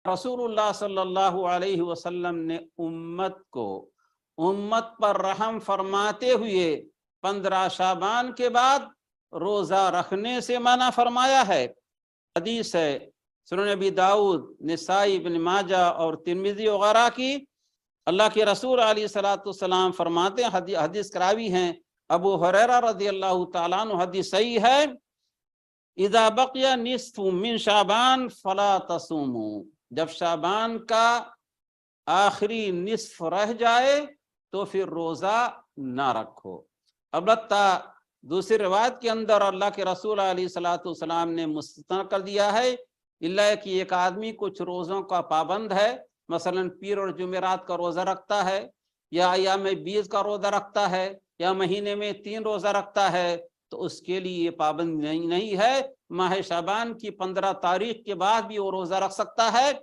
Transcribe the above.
रसूलुल्लाह सल्लल्लाहु अलैहि वसल्लम ने उम्मत पर रहम फरमाते हुए 15 शाबान के बाद रोज़ा रखने से मना फरमाया है। हदीस है सुनन अबी दाऊद, निसाई, इब्न माजा और तिर्मिज़ी वगैरह की। अल्लाह के रसूल अलैहिस्सलाम फरमाते हैं, हदीस करावी हैं अबू हुरैरा रज़ियल्लाहु ताला अन्हु, हदीस सही है, इज़ा बक़िया निस्फ़ु मिन शाबान फला तसूमू, जब शाबान का आखिरी निस्फ रह जाए तो फिर रोज़ा ना रखो। अलबत्ता दूसरी रिवायत के अंदर अल्लाह के रसूल अलैहिस्सलाम ने मुस्तस्ना कर दिया है, इल्ला कि एक आदमी कुछ रोज़ों का पाबंद है, मसलन पीर और जुमेरात का रोज़ा रखता है, या अय्याम बीज का रोज़ा रखता है, या महीने में 3 रोज़ा रखता है, तो उसके लिए ये पाबंद नहीं है। माह शाबान की 15 तारीख के बाद भी वो रोज़ा रख सकता है।